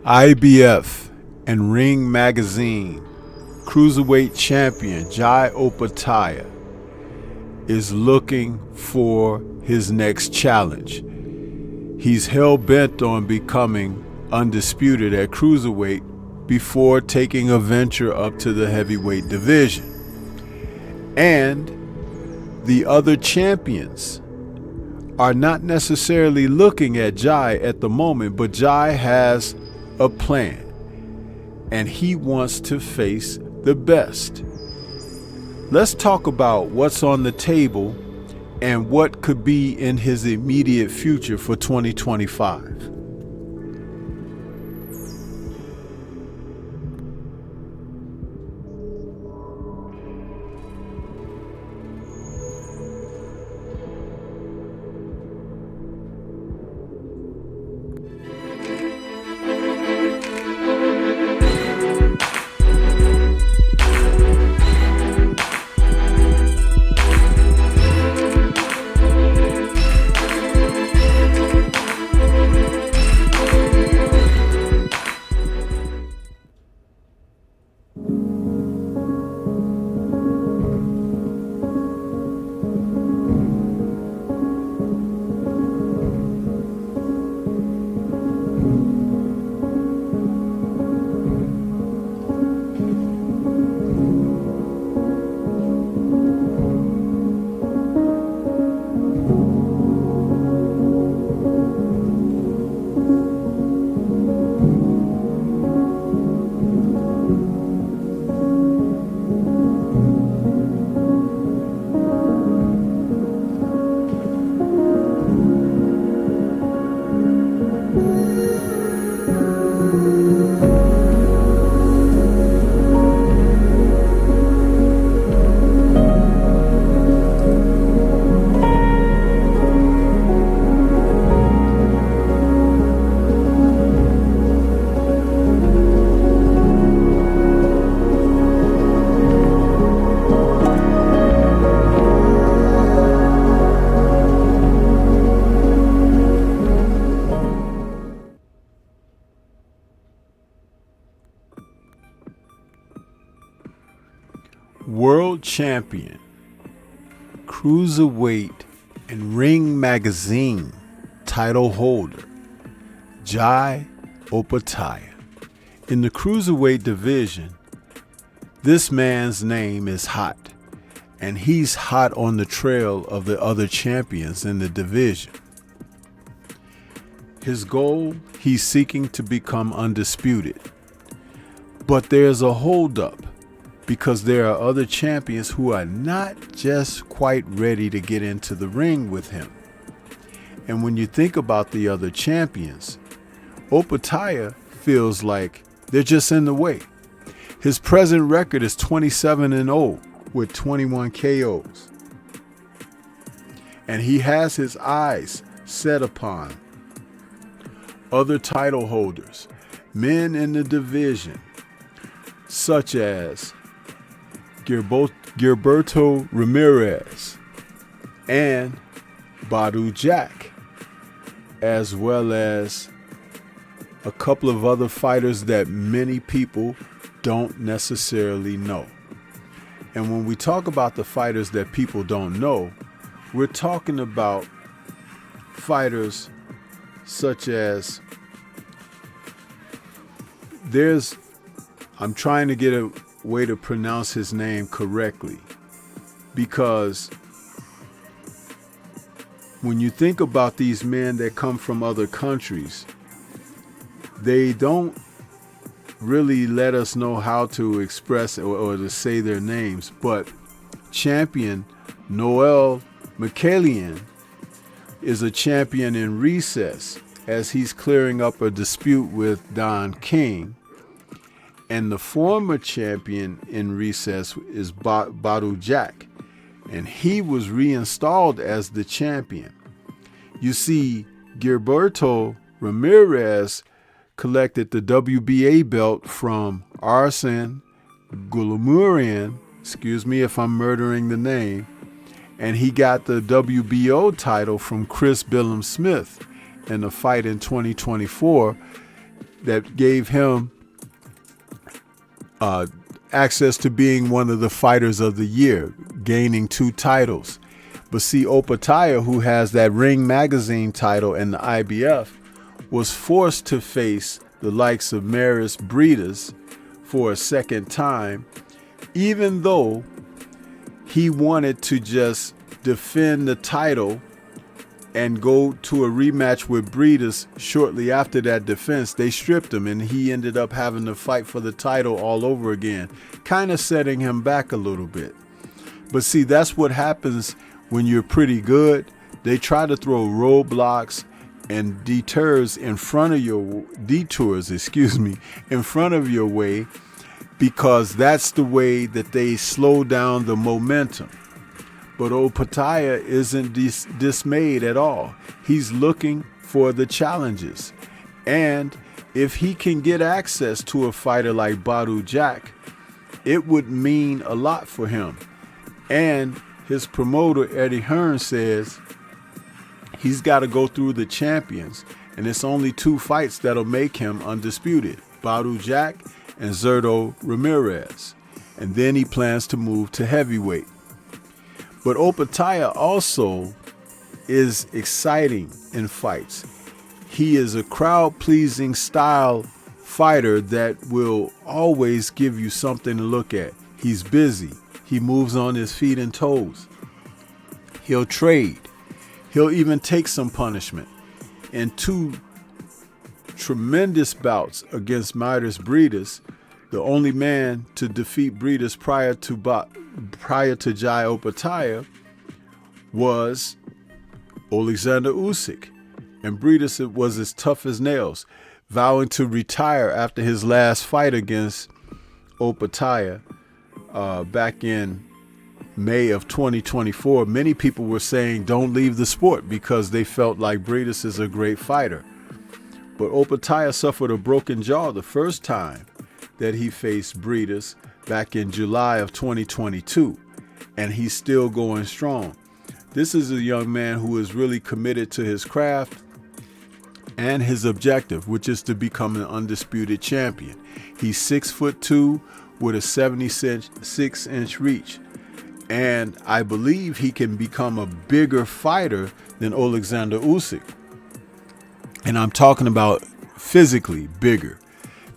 IBF and Ring Magazine Cruiserweight Champion Jai Opetaia is looking for his next challenge. He's hell-bent on becoming undisputed at Cruiserweight before taking a venture up to the heavyweight division. And the other champions are not necessarily looking at Jai at the moment, but Jai has a plan, and he wants to face the best. Let's talk about what's on the table and what could be in his immediate future for 2025. World Champion, Cruiserweight and Ring Magazine title holder, Jai Opetaia. In the Cruiserweight division, this man's name is hot, and he's hot on the trail of the other champions in the division. His goal, he's seeking to become undisputed. But there's a holdup, because there are other champions who are not just quite ready to get into the ring with him. And when you think about the other champions, Opetaia feels like they're just in the way. His present record is 27-0 with 21 KOs. And he has his eyes set upon other title holders, men in the division, such as Gilberto Ramirez and Badou Jack, as well as a couple of other fighters that many people don't necessarily know. And when we talk about the fighters that people don't know, we're talking about fighters such as I'm trying to get a way to pronounce his name correctly, because when you think about these men that come from other countries, they don't really let us know how to express or to say their names. But champion Noel McCallion is a champion in recess as he's clearing up a dispute with Don King. And the former champion in recess is Badou Jack, and he was reinstalled as the champion. You see, Gilberto Ramirez collected the WBA belt from Arsene Goulamirian, excuse me if I'm murdering the name, and he got the WBO title from Chris Billum Smith in a fight in 2024 that gave him access to being one of the fighters of the year, gaining 2 titles. But see, Opetaia, who has that Ring Magazine title and the IBF, was forced to face the likes of Maris Briedis for a second time, even though he wanted to just defend the title and go to a rematch with Briedis. Shortly after that defense, they stripped him, and he ended up having to fight for the title all over again, kind of setting him back a little bit. But see, that's what happens when you're pretty good. They try to throw roadblocks and detours in front of your in front of your way, because that's the way that they slow down the momentum. But Opetaia isn't dismayed at all. He's looking for the challenges. And if he can get access to a fighter like Badou Jack, it would mean a lot for him. And his promoter, Eddie Hearn, says he's got to go through the champions. And it's only 2 fights that'll make him undisputed: Badou Jack and Zurdo Ramirez. And then he plans to move to heavyweight. But Opetaia also is exciting in fights. He is a crowd-pleasing style fighter that will always give you something to look at. He's busy. He moves on his feet and toes. He'll trade. He'll even take some punishment. In 2 tremendous bouts against Maris Briedis, the only man to defeat Briedis prior to Jai Opetaia was Alexander Usyk. And Briedis was as tough as nails, vowing to retire after his last fight against Opetaia back in May of 2024. Many people were saying don't leave the sport because they felt like Briedis is a great fighter. But Opetaia suffered a broken jaw the first time that he faced Briedis back in July of 2022, and he's still going strong. This is a young man who is really committed to his craft and his objective, which is to become an undisputed champion. He's 6'2" with a 76-inch reach, and I believe he can become a bigger fighter than Alexander Usyk. And I'm talking about physically bigger,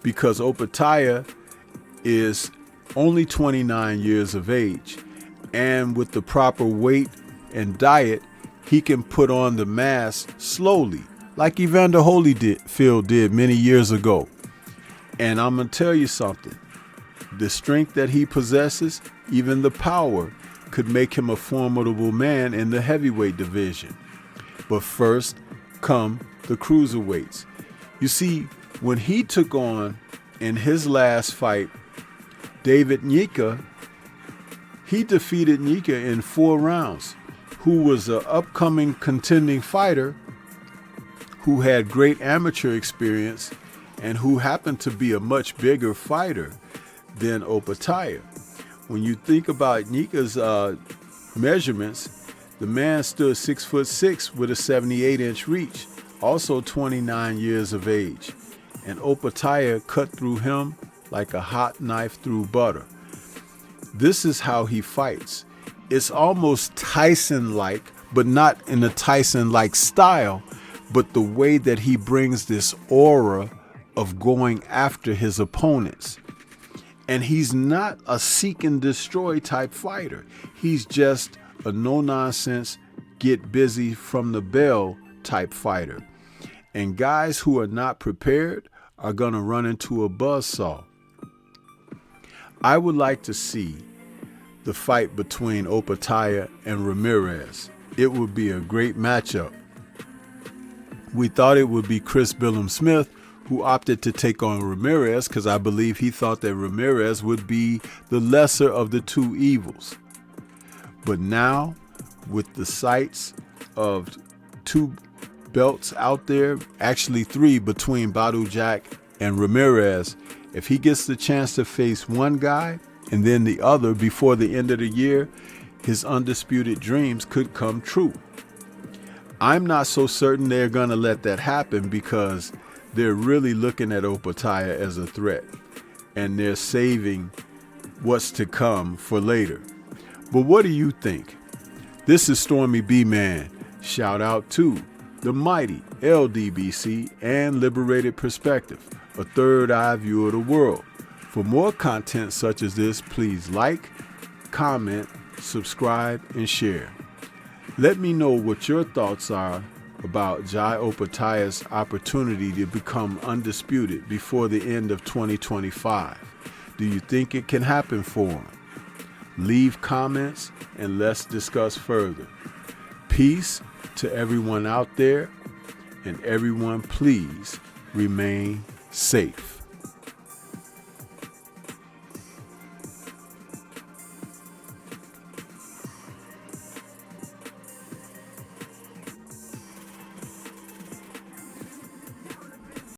because Opetaia is only 29 years of age, and with the proper weight and diet, he can put on the mass slowly, like Evander Holyfield did many years ago. And I'm going to tell you something. The strength that he possesses, even the power, could make him a formidable man in the heavyweight division. But first come the cruiserweights. You see, when he took on, in his last fight, David Nyika, he defeated Nyika in 4 rounds, who was an upcoming contending fighter who had great amateur experience and who happened to be a much bigger fighter than Opetaia. When you think about Nyika's measurements, the man stood 6'6" with a 78-inch reach, also 29 years of age. And Opetaia cut through him like a hot knife through butter. This is how he fights. It's almost Tyson-like, but not in a Tyson-like style, but the way that he brings this aura of going after his opponents. And he's not a seek and destroy type fighter. He's just a no-nonsense, get busy from the bell type fighter. And guys who are not prepared are going to run into a buzzsaw. I would like to see the fight between Opetaia and Ramirez. It would be a great matchup. We thought it would be Chris Billum-Smith, who opted to take on Ramirez because I believe he thought that Ramirez would be the lesser of the 2 evils. But now, with the sights of 2 belts out there, actually 3 between Badou Jack and Ramirez, if he gets the chance to face one guy and then the other before the end of the year, his undisputed dreams could come true. I'm not so certain they're going to let that happen because they're really looking at Opetaia as a threat, and they're saving what's to come for later. But what do you think? This is Stormy B-Man. Shout out to the mighty LDBC and Liberated Perspective, a third eye view of the world. For more content such as this, please like, comment, subscribe, and share. Let me know what your thoughts are about Jai Opetaia's opportunity to become undisputed before the end of 2025. Do you think it can happen for him? Leave comments and let's discuss further. Peace to everyone out there, and everyone please remain safe.